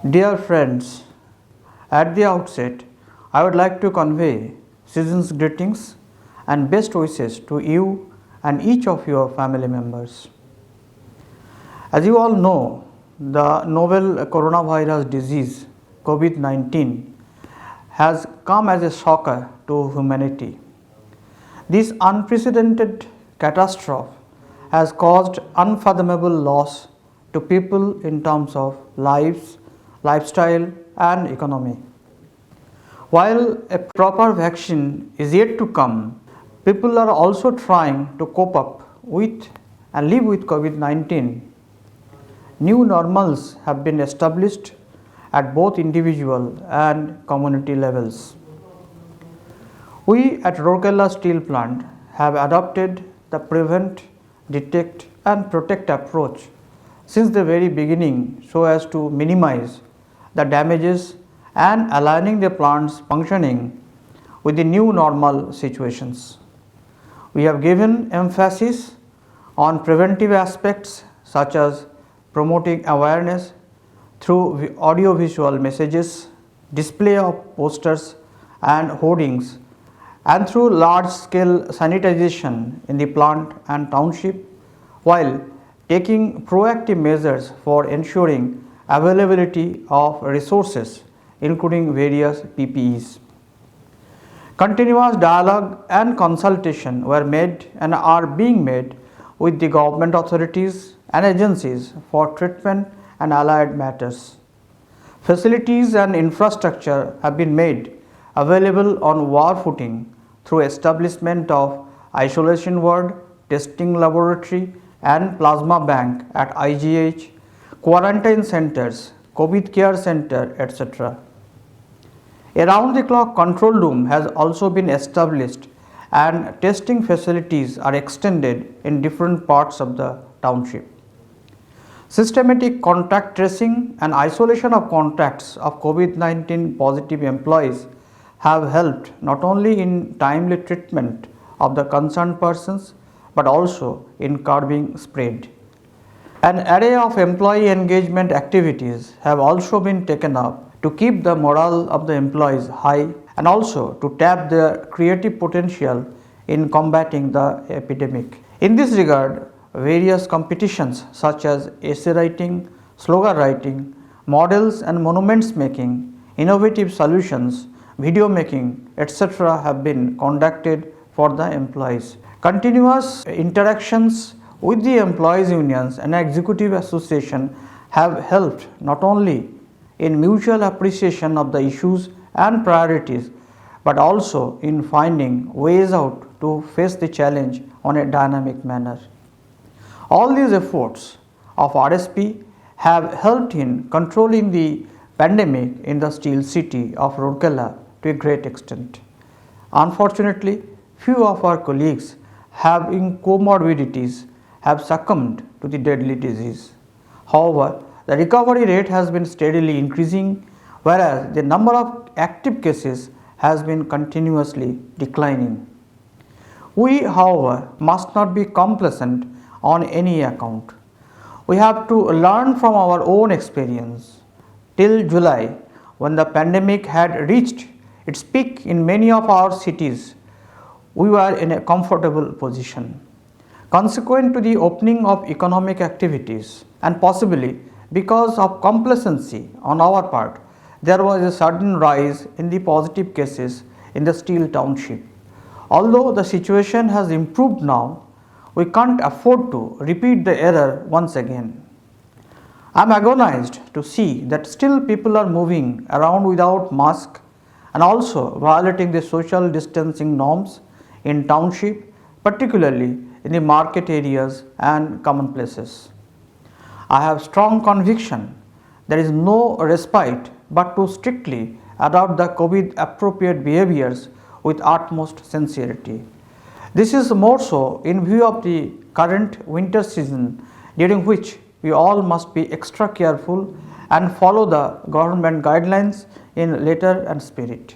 Dear friends, at the outset, I would like to convey season's greetings and best wishes to you and each of your family members. As you all know, the novel coronavirus disease COVID 19 has come as a shocker to humanity. This unprecedented catastrophe has caused unfathomable loss to people in terms of lives, lifestyle, and economy. While a proper vaccine is yet to come, people are also trying to cope up with and live with COVID 19. New normals have been established at both individual and community levels. We at Rourkela Steel Plant have adopted the prevent, detect, and protect approach since the very beginning so as to minimize the damages and aligning the plant's functioning with the new normal situations. We have given emphasis on preventive aspects such as promoting awareness through audio-visual messages, display of posters and hoardings, and through large-scale sanitization in the plant and township, while taking proactive measures for ensuring availability of resources including various PPEs. Continuous dialogue and consultation were made and are being made with the government authorities and agencies for treatment and allied matters. Facilities and infrastructure have been made available on war footing through establishment of isolation ward, testing laboratory and plasma bank at IGH, quarantine centers, COVID care center, etc. A round-the-clock control room has also been established and testing facilities are extended in different parts of the township. Systematic contact tracing and isolation of contacts of COVID 19 positive employees have helped not only in timely treatment of the concerned persons but also in curbing spread. An array of employee engagement activities have also been taken up to keep the morale of the employees high and also to tap their creative potential in combating the epidemic. In this regard, various competitions such as essay writing, slogan writing, models and monuments making, innovative solutions, video making, etc. have been conducted for the employees. Continuous interactions with the employees unions and executive association have helped not only in mutual appreciation of the issues and priorities but also in finding ways out to face the challenge on a dynamic manner. All these efforts of RSP have helped in controlling the pandemic in the steel city of Rourkela to a great extent. Unfortunately, few of our colleagues having comorbidities have succumbed to the deadly disease. However, the recovery rate has been steadily increasing, whereas the number of active cases has been continuously declining. We, however, must not be complacent on any account. We have to learn from our own experience. Till July, when the pandemic had reached its peak in many of our cities, we were in a comfortable position. Consequent to the opening of economic activities and possibly because of complacency on our part, there was a sudden rise in the positive cases in the steel township. Although the situation has improved now, we can't afford to repeat the error once again. I am agonized to see that still people are moving around without mask and also violating the social distancing norms in township, particularly in the market areas and common places. I have strong conviction there is no respite but to strictly adopt the COVID appropriate behaviors with utmost sincerity. This is more so in view of the current winter season, during which we all must be extra careful and follow the government guidelines in letter and spirit.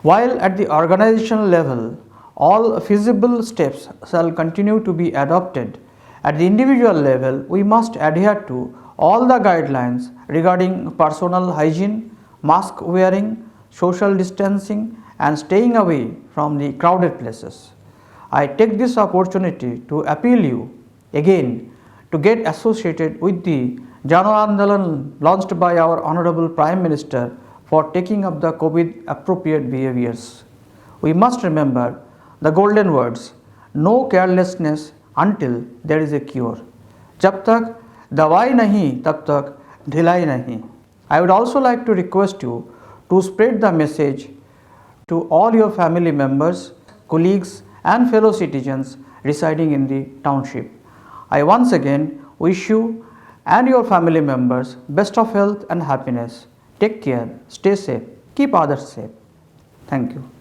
While at the organizational level, all feasible steps shall continue to be adopted, at the individual level, we must adhere to all the guidelines regarding personal hygiene, mask wearing, social distancing, and staying away from the crowded places. I take this opportunity to appeal you again to get associated with the Jano Andolan launched by our Honorable Prime Minister for taking up the COVID appropriate behaviors. We must remember the golden words, no carelessness until there is a cure. जब तक दवाई नहीं तब तक ढिलाई नहीं. I would also like to request you to spread the message to all your family members, colleagues and fellow citizens residing in the township. I once again wish you and your family members best of health and happiness. Take care, stay safe, keep others safe. Thank you.